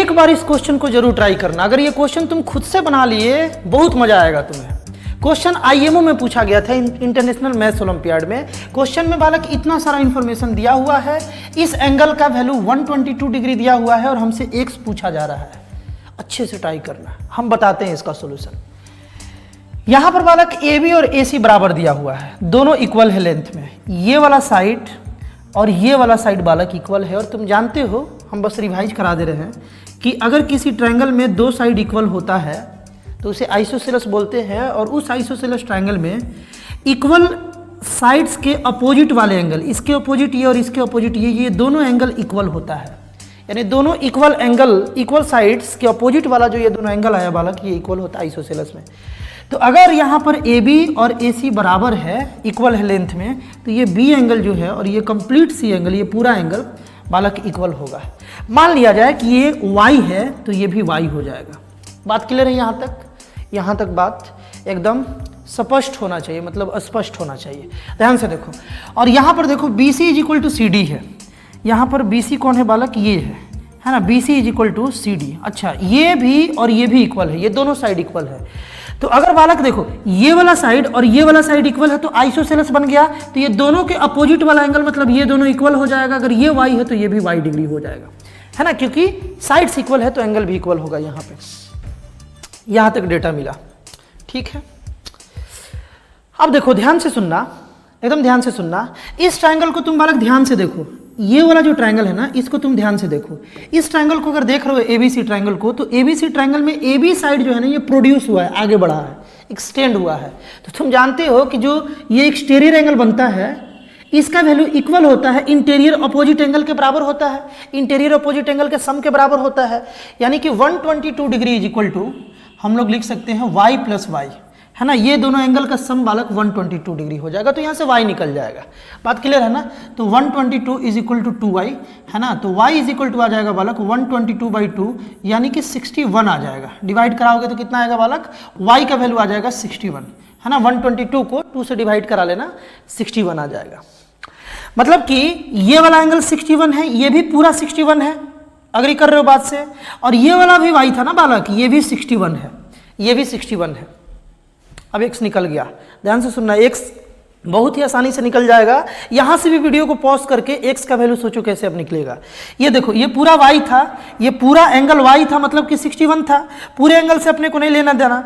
एक बार इस क्वेश्चन को जरूर ट्राई करना। अगर ये क्वेश्चन तुम खुद से बना लिए बहुत मजा आएगा तुम्हें। क्वेश्चन आईएमओ में पूछा गया था, इंटरनेशनल मैथ्स ओलंपियाड में। क्वेश्चन में बालक इतना सारा इंफॉर्मेशन दिया हुआ है, इस एंगल का वैल्यू 122 डिग्री दिया हुआ है और हमसे एक्स पूछा जा रहा है। अच्छे से ट्राई करना, हम बताते हैं इसका सोल्यूशन। यहां पर बालक ए बी और ए सी बराबर दिया हुआ है, दोनों इक्वल है लेंथ में। ये वाला साइड और ये वाला साइड बालक इक्वल है। और तुम जानते हो, हम बस रिवाइज करा दे रहे हैं कि अगर किसी ट्रायंगल में दो साइड इक्वल होता है तो उसे आइसोसेलेस बोलते हैं। और उस आइसोसेलेस ट्रायंगल में इक्वल साइड्स के अपोजिट वाले एंगल, इसके अपोजिट ये और इसके अपोजिट ये दोनों एंगल इक्वल होता है। यानी दोनों इक्वल एंगल, इक्वल साइड्स के अपोजिट वाला जो ये दोनों एंगल आया बालक, ये इक्वल होता है आइसोसेलेस में। तो अगर यहाँ पर ए बी और ए सी बराबर है, इक्वल है लेंथ में, तो ये बी एंगल जो है और ये कंप्लीट सी एंगल, ये पूरा एंगल बालक इक्वल होगा। मान लिया जाए कि ये y है तो ये भी y हो जाएगा। बात क्लियर है यहाँ तक? यहाँ तक बात एकदम स्पष्ट होना चाहिए, मतलब स्पष्ट होना चाहिए। ध्यान से देखो, और यहाँ पर देखो BC is equal to C D है। यहाँ पर BC कौन है बालक? ये है ना, BC is equal to C D. अच्छा, ये भी और ये भी इक्वल है, ये दोनों साइड इक्वल है। तो अगर बालक देखो ये वाला साइड और ये वाला साइड इक्वल है तो आइसोसेलेस बन गया। तो ये दोनों के अपोजिट वाला एंगल, मतलब ये दोनों इक्वल हो जाएगा। अगर ये y है तो ये भी y डिग्री हो जाएगा, है ना, क्योंकि साइड्स इक्वल है तो एंगल भी इक्वल होगा। यहाँ पे यहाँ तक डेटा मिला, ठीक है। अब देखो, ध्यान से सुनना, एकदम ध्यान से सुनना। इस ट्रायंगल को तुम बालक ध्यान से देखो, ये वाला जो ट्रायंगल है ना, इसको तुम ध्यान से देखो। इस ट्रायंगल को अगर देख रहे हो एबीसी ट्रायंगल को, तो एबीसी ट्रायंगल में एबी साइड जो है ना, ये प्रोड्यूस हुआ है, आगे बढ़ा है, एक्सटेंड हुआ है। तो तुम जानते हो कि जो ये एक्सटीरियर एंगल बनता है, इसका वैल्यू इक्वल होता है इंटीरियर अपोजिट एंगल के बराबर होता है, इंटीरियर अपोजिट एंगल के सम के बराबर होता है। यानी कि 122 डिग्री इज इक्वल टू, हम लोग लिख सकते हैं y प्लस वाई, है ना, ये दोनों एंगल का सम बालक 122 डिग्री हो जाएगा। तो यहाँ से y निकल जाएगा। बात क्लियर है ना? तो 122 इज इक्वल टू 2y, है ना। तो y इज इक्वल टू आ जाएगा बालक 122/2, यानी कि 61 आ जाएगा। डिवाइड कराओगे तो कितना आएगा बालक? y का वैल्यू आ जाएगा 61, है ना। 122 को 2 से डिवाइड करा लेना, 61 आ जाएगा। मतलब कि ये वाला एंगल 61 है, ये भी पूरा 61 है, अग्री कर रहे हो बात से। और ये वाला भी y था ना बालक, ये भी 61 है, ये भी 61 है। अब x निकल गया, ध्यान से सुनना, x बहुत ही आसानी से निकल जाएगा। यहां से भी वीडियो को पॉज करके x का वैल्यू सोचो कैसे अब निकलेगा। ये देखो, ये पूरा y था, ये पूरा एंगल y था, मतलब कि 61 था। पूरे एंगल से अपने को नहीं लेना देना।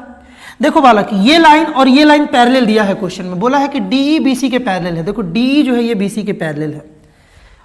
देखो बालक, ये लाइन और ये लाइन पैरेलल दिया है क्वेश्चन में, बोला है कि DE BC के पैरेलल है। देखो DE जो है ये BC के पैरेलल है,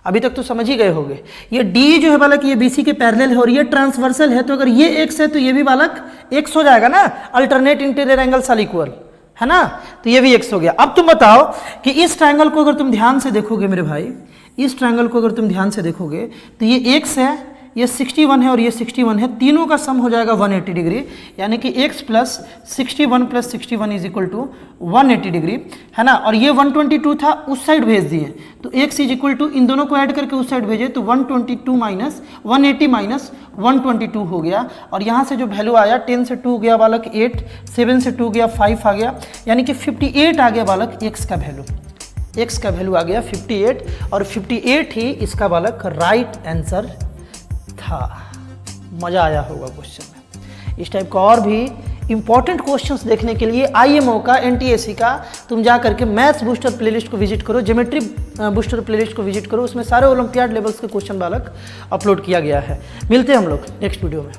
अभी तक तो समझ ही गए होंगे। ये DE जो है बालक ये BC के पैरेलल है और ये ट्रांसवर्सल है। तो अगर ये x है तो ये भी बालक x हो जाएगा ना, alternate interior angles are equal, है ना। तो ये भी x हो गया। अब तुम बताओ कि इस ट्रायंगल को अगर तुम ध्यान से देखोगे मेरे भाई, इस ट्रायंगल को अगर तुम ध्यान से देखोगे तो ये x है, ये 61 है और ये 61 है, तीनों का सम हो जाएगा 180 डिग्री। यानी कि x plus 61 plus 61 is equal to 180 degree, है ना। और ये 122 था, उस साइड भेज दिए, तो x इज इक्वल टू, इन दोनों को ऐड करके उस साइड भेजे तो 122 माइनस 180 माइनस 122 हो गया। और यहाँ से जो वैल्यू आया, 10 से 2 गया बालक 8, 7 से 2 गया 5 आ गया, यानी कि 58 आ गया बालक x का वैल्यू। x का वैल्यू आ गया 58 और 58 ही इसका बालक राइट आंसर था। मजा आया होगा क्वेश्चन में। इस टाइप का और भी इंपॉर्टेंट क्वेश्चंस देखने के लिए आईएमओ का, एनटीएससी का तुम जा करके मैथ्स बूस्टर प्लेलिस्ट को विजिट करो, ज्योमेट्री बूस्टर प्लेलिस्ट को विजिट करो। उसमें सारे ओलंपियाड लेवल्स के क्वेश्चन बालक अपलोड किया गया है। मिलते हैं हम लोग नेक्स्ट वीडियो में।